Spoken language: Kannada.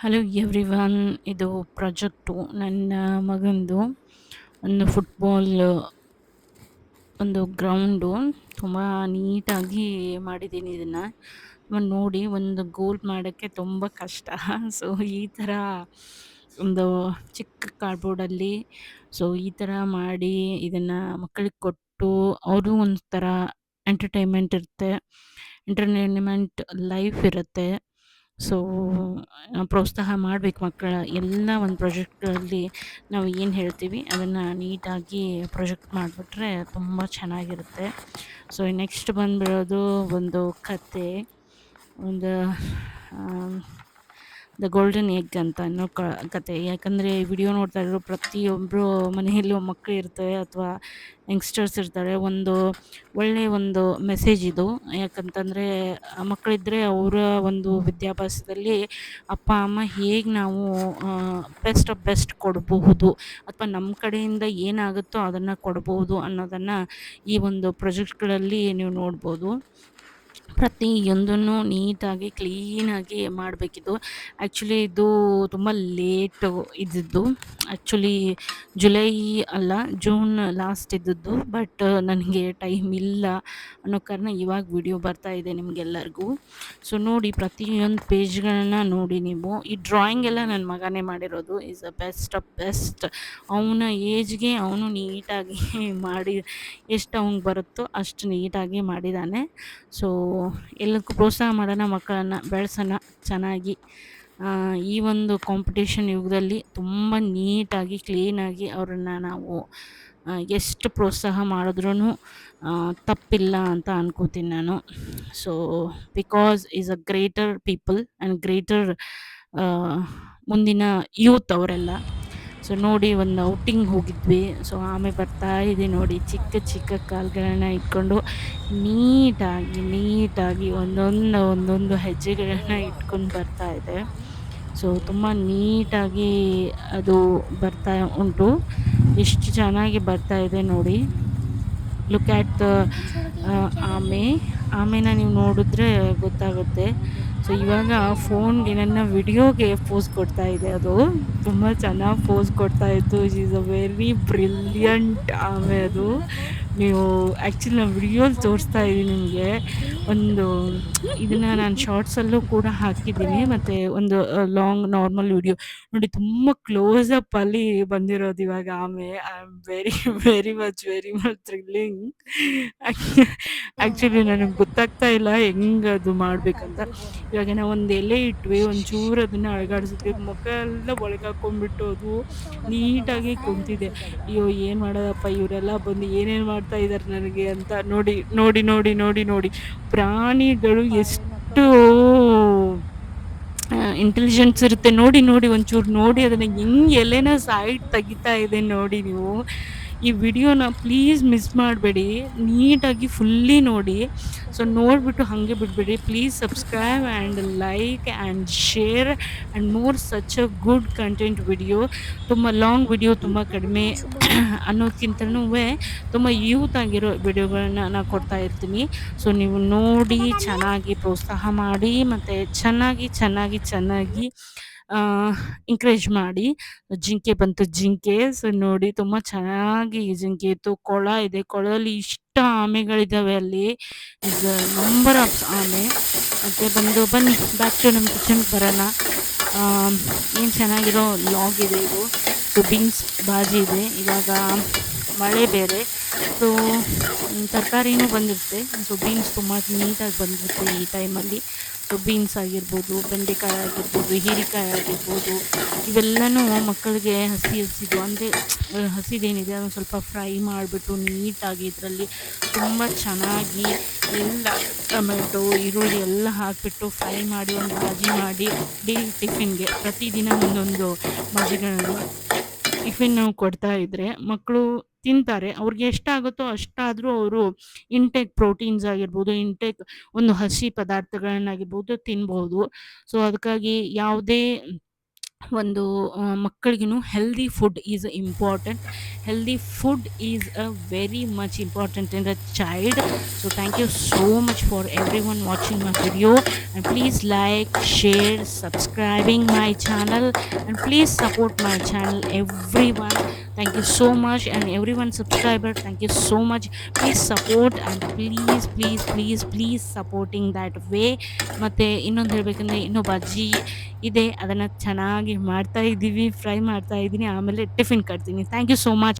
Hello everyone. ಇದು ಪ್ರಾಜೆಕ್ಟು ನನ್ನ ಮಗಂದು. ಒಂದು ಫುಟ್ಬಾಲ್ ಒಂದು ಗ್ರೌಂಡು ತುಂಬ ನೀಟಾಗಿ ಮಾಡಿದ್ದೀನಿ ಇದನ್ನು. ನೋಡಿ, ಒಂದು ಗೋಲ್ ಮಾಡೋಕ್ಕೆ ತುಂಬ ಕಷ್ಟ. ಸೊ ಈ ಥರ ಒಂದು ಚಿಕ್ಕ ಕಾರ್ಡ್ಬೋರ್ಡಲ್ಲಿ ಈ ಥರ ಮಾಡಿ ಇದನ್ನು ಮಕ್ಕಳಿಗೆ ಕೊಟ್ಟು ಅವರು ಒಂಥರ ಎಂಟರ್ಟೈನ್ಮೆಂಟ್ ಇರುತ್ತೆ, ಎಂಟರ್ಟೈನ್ಮೆಂಟ್ ಲೈಫ್ ಇರುತ್ತೆ. ಸೊ ಪ್ರೋತ್ಸಾಹ ಮಾಡಬೇಕು ಮಕ್ಕಳ ಎಲ್ಲ ಒಂದು ಪ್ರಾಜೆಕ್ಟಲ್ಲಿ ನಾವು ಏನು ಹೇಳ್ತೀವಿ ಅದನ್ನು ನೀಟಾಗಿ ಪ್ರೊಜೆಕ್ಟ್ ಮಾಡಿಬಿಟ್ರೆ ತುಂಬ ಚೆನ್ನಾಗಿರುತ್ತೆ. ಸೊ ನೆಕ್ಸ್ಟ್ ಬಂದುಬಿಡೋದು ಒಂದು ಕತೆ, ಒಂದು ದ ಗೋಲ್ಡನ್ ಎಗ್ ಅಂತ ಅನ್ನೋ ಕತೆ. ಯಾಕಂದರೆ ವಿಡಿಯೋ ನೋಡ್ತಾ ಇರೋ ಪ್ರತಿಯೊಬ್ಬರು ಮನೆಯಲ್ಲೂ ಮಕ್ಕಳು ಇರ್ತವೆ ಅಥವಾ ಯಂಗ್ಸ್ಟರ್ಸ್ ಇರ್ತಾರೆ. ಒಂದು ಒಳ್ಳೆಯ ಒಂದು ಮೆಸೇಜ್ ಇದು. ಯಾಕಂತಂದರೆ ಮಕ್ಕಳಿದ್ದರೆ ಅವರ ಒಂದು ವಿದ್ಯಾಭ್ಯಾಸದಲ್ಲಿ ಅಪ್ಪ ಅಮ್ಮ ಹೇಗೆ ನಾವು ಬೆಸ್ಟ್ ಆಫ್ ಬೆಸ್ಟ್ ಕೊಡಬಹುದು ಅಥವಾ ನಮ್ಮ ಕಡೆಯಿಂದ ಏನಾಗುತ್ತೋ ಅದನ್ನು ಕೊಡ್ಬೋದು ಅನ್ನೋದನ್ನು ಈ ಒಂದು ಪ್ರಾಜೆಕ್ಟ್ಗಳಲ್ಲಿ ನೀವು ನೋಡ್ಬೋದು. ಪ್ರತಿಯೊಂದನ್ನು ನೀಟಾಗಿ ಕ್ಲೀನಾಗಿ ಮಾಡಬೇಕಿದು. ಆ್ಯಕ್ಚುಲಿ ಇದು ತುಂಬ ಲೇಟು ಇದ್ದಿದ್ದು. ಆ್ಯಕ್ಚುಲಿ ಜುಲೈ ಅಲ್ಲ, ಜೂನ್ ಲಾಸ್ಟ್ ಇದ್ದದ್ದು. ಬಟ್ ನನಗೆ ಟೈಮ್ ಇಲ್ಲ ಅನ್ನೋ ಕಾರಣ ಇವಾಗ ವಿಡಿಯೋ ಬರ್ತಾ ಇದೆ ನಿಮಗೆಲ್ಲರಿಗೂ. ಸೊ ನೋಡಿ, ಪ್ರತಿಯೊಂದು ಪೇಜ್ಗಳನ್ನ ನೋಡಿ ನೀವು. ಈ ಡ್ರಾಯಿಂಗ್ ಎಲ್ಲ ನನ್ನ ಮಗನೇ ಮಾಡಿರೋದು. Is the best of best. ಅವನ ಏಜ್ಗೆ ಅವನು ನೀಟಾಗಿ ಮಾಡಿ ಎಷ್ಟು ಅವ್ನಿಗೆ ಬರುತ್ತೋ ಅಷ್ಟು ನೀಟಾಗಿ ಮಾಡಿದ್ದಾನೆ. ಸೊ ಎಲ್ಲದಕ್ಕೂ ಪ್ರೋತ್ಸಾಹ ಮಾಡೋಣ, ಮಕ್ಕಳನ್ನು ಬೆಳೆಸೋಣ ಚೆನ್ನಾಗಿ. ಈ ಒಂದು ಕಾಂಪಿಟೇಷನ್ ಯುಗದಲ್ಲಿ ತುಂಬ ನೀಟಾಗಿ ಕ್ಲೀನಾಗಿ ಅವರನ್ನು ನಾವು ಎಷ್ಟು ಪ್ರೋತ್ಸಾಹ ಮಾಡಿದ್ರೂ ತಪ್ಪಿಲ್ಲ ಅಂತ ಅನ್ಕೋತೀನಿ ನಾನು. So because is a greater people and greater ಮುಂದಿನ ಯೂತ್ ಅವರೆಲ್ಲ. ಸೊ ನೋಡಿ, ಒಂದು ಔಟಿಂಗ್ ಹೋಗಿದ್ವಿ. ಸೊ ಆಮೇಲೆ ಬರ್ತಾ ಇದೆ ನೋಡಿ, ಚಿಕ್ಕ ಚಿಕ್ಕ ಕಾಲುಗಳನ್ನ ಇಟ್ಕೊಂಡು ನೀಟಾಗಿ ಒಂದೊಂದು ಹೆಜ್ಜೆಗಳನ್ನ ಇಟ್ಕೊಂಡು ಬರ್ತಾ ಇದೆ. ಸೊ ತುಂಬ ನೀಟಾಗಿ ಅದು ಬರ್ತಾ ಉಂಟು. ಎಷ್ಟು ಚೆನ್ನಾಗಿ ಬರ್ತಾ ಇದೆ ನೋಡಿ. ಲುಕ್ ಆ್ಯಟ್ ದ ಆಮೆನ ನೀವು ನೋಡಿದ್ರೆ ಗೊತ್ತಾಗುತ್ತೆ. ಸೊ ಇವಾಗ ಫೋನ್ಗೆ, ನನ್ನ ವಿಡಿಯೋಗೆ ಪೋಸ್ ಕೊಡ್ತಾ ಇದೆ ಅದು. ತುಂಬ ಚೆನ್ನಾಗಿ ಪೋಸ್ ಕೊಡ್ತಾ ಇತ್ತು. ಈಸ್ ಅ ವೆರಿ ಬ್ರಿಲಿಯಂಟ್ ಆಮೆ ಅದು. ನೀವು ಆ್ಯಕ್ಚುಲಿ ನಾನು ವಿಡಿಯೋಲಿ ತೋರಿಸ್ತಾ ಇದ್ದೀನಿ ನಿಮಗೆ. ಒಂದು ಇದನ್ನು ನಾನು ಶಾರ್ಟ್ಸಲ್ಲೂ ಕೂಡ ಹಾಕಿದ್ದೀನಿ, ಮತ್ತು ಒಂದು ಲಾಂಗ್ ನಾರ್ಮಲ್ ವಿಡಿಯೋ ನೋಡಿ. ತುಂಬ ಕ್ಲೋಸಪ್ಪಲ್ಲಿ ಬಂದಿರೋದು ಇವಾಗ ಆಮೆ. I am very much thrilling. Actually ನನಗೆ ಗೊತ್ತಾಗ್ತಾ ಇಲ್ಲ ಹೆಂಗೆ ಅದು ಮಾಡಬೇಕಂತ. ಇವಾಗ ನಾವು ಒಂದು ಎಲೆ ಇಟ್ವಿ, ಒಂಚೂರು ಅದನ್ನು ಅಳಗಾಡಿಸಿದ್ವಿ, ಮುಖ ಎಲ್ಲ ಒಳಗಾಕೊಂಡ್ಬಿಟ್ಟು ಅದು ನೀಟಾಗಿ ಕುಂತಿದೆ. ಅಯ್ಯೋ ಏನು ಮಾಡೋದಪ್ಪ, ಇವರೆಲ್ಲ ಬಂದು ಏನೇನು ಮಾಡ್ತಾ ಇದ್ದಾರೆ ನನಗೆ ಅಂತ. ನೋಡಿ ಪ್ರಾಣಿಗಳು ಎಷ್ಟು ಇಂಟೆಲಿಜೆನ್ಸ್ ಇರುತ್ತೆ ನೋಡಿ. ಒಂಚೂರು ನೋಡಿ ಅದನ್ನು ಹೆಂಗೆ ಎಲೆನ ಸೈಡ್ ತೆಗಿತಾ ಇದೆ ನೋಡಿ ನೀವು. ಈ ವಿಡಿಯೋನ ಪ್ಲೀಸ್ ಮಿಸ್ ಮಾಡಬೇಡಿ, ನೀಟಾಗಿ ಫುಲ್ಲಿ ನೋಡಿ. ಸೊ ನೋಡಿಬಿಟ್ಟು ಹಾಗೆ ಬಿಡಬೇಡಿ. Please subscribe and like and share and more such a good content video. ತುಂಬ ಲಾಂಗ್ ವಿಡಿಯೋ ತುಂಬ ಕಡಿಮೆ ಅನ್ನೋದಕ್ಕಿಂತನೂ ತುಂಬ ಯೂತ್ ಆಗಿರೋ ವಿಡಿಯೋಗಳನ್ನ ನಾನು ಕೊಡ್ತಾ ಇರ್ತೀನಿ. ಸೊ ನೀವು ನೋಡಿ ಚೆನ್ನಾಗಿ ಪ್ರೋತ್ಸಾಹ ಮಾಡಿ, ಮತ್ತು ಚೆನ್ನಾಗಿ ಎಂಕರೇಜ್ ಮಾಡಿ. ಜಿಂಕೆ ಬಂತು, ಜಿಂಕೆ. ಸೊ ನೋಡಿ, ತುಂಬ ಚೆನ್ನಾಗಿ ಜಿಂಕೆ ಇತ್ತು. ಕೊಳ ಇದೆ, ಕೊಳದಲ್ಲಿ ಇಷ್ಟ ಆಮೆಗಳಿದ್ದಾವೆ ಅಲ್ಲಿ. ಇಸ್ ನಂಬರ್ ಆಫ್ ಆಮೆ. ಮತ್ತು ಬನ್ನಿ ಬ್ಯಾಕ್ ಟು ನಮ್ಮ ಕಿಚನ್ಗೆ ಬರೋಣ. ಏನು ಚೆನ್ನಾಗಿರೋ ಲಾಗ್ ಇದೆ ಇದು. ಸೊ ಬೀನ್ಸ್ ಬಾಜಿ ಇದೆ. ಇವಾಗ ಮಳೆ ಬೇರೆ, ಸೊ ತರಕಾರಿನೂ ಬಂದಿರುತ್ತೆ. ಸೊ ಬೀನ್ಸ್ ತುಂಬ ನೀಟಾಗಿ ಬಂದಿರುತ್ತೆ ಈ ಟೈಮಲ್ಲಿ. ಸೊ ಬೀನ್ಸ್ ಆಗಿರ್ಬೋದು, ಬೆಂಡೆಕಾಯಿ ಆಗಿರ್ಬೋದು, ಹೀರೆಕಾಯಿ ಆಗಿರ್ಬೋದು, ಇವೆಲ್ಲನೂ ಮಕ್ಕಳಿಗೆ ಹಸಿದು ಅಂದರೆ ಹಸಿದೇನಿದೆ ಅದನ್ನು ಸ್ವಲ್ಪ ಫ್ರೈ ಮಾಡಿಬಿಟ್ಟು ನೀಟಾಗಿ ಇದರಲ್ಲಿ ತುಂಬ ಚೆನ್ನಾಗಿ ಎಲ್ಲ ಟೊಮೆಟೊ, ಈರುಳ್ಳಿ ಎಲ್ಲ ಹಾಕಿಬಿಟ್ಟು ಫ್ರೈ ಮಾಡಿ ಒಂದು ಭಾಜಿ ಮಾಡಿ ಡೈಲಿ ಟಿಫಿನ್ಗೆ ಪ್ರತಿದಿನ ಒಂದೊಂದು ಭಾಜಿಗಳನ್ನು ಟಿಫಿನ್ ನಾವು ಕೊಡ್ತಾ ಇದ್ದರೆ ಮಕ್ಕಳು ತಿಂತಾರೆ. ಅವ್ರಿಗೆ ಎಷ್ಟಾಗುತ್ತೋ ಅಷ್ಟಾದರೂ ಅವರು ಇಂಟೇಕ್ ಪ್ರೋಟೀನ್ಸ್ ಆಗಿರ್ಬೋದು, ಇಂಟೇಕ್ ಒಂದು ಹಸಿ ಪದಾರ್ಥಗಳನ್ನಾಗಿರ್ಬೋದು ತಿನ್ಬೋದು. ಸೊ ಅದಕ್ಕಾಗಿ ಯಾವುದೇ ಒಂದು ಮಕ್ಕಳಿಗೂ healthy food is important. Healthy food is a very much important in the child. So thank you so much for every watching my video, and please like, share, subscribing my channel, and please support my channel everyone. Thank you so much, and everyone subscriber, thank you so much. Please support, and please please please please supporting that way. ಮತ್ತೆ ಇನ್ನೊಂದು ಹೇಳ್ಬೇಕಂದ್ರೆ, ಇನ್ನೂ ಬಜ್ಜಿ ಇದೆ, ಅದನ್ನು ಚೆನ್ನಾಗಿ ಮಾಡ್ತಾ ಇದ್ದೀವಿ, ಫ್ರೈ ಮಾಡ್ತಾ ಇದ್ದೀನಿ, ಆಮೇಲೆ ಟಿಫಿನ್ ಕಟ್ತೀನಿ. Thank you so much.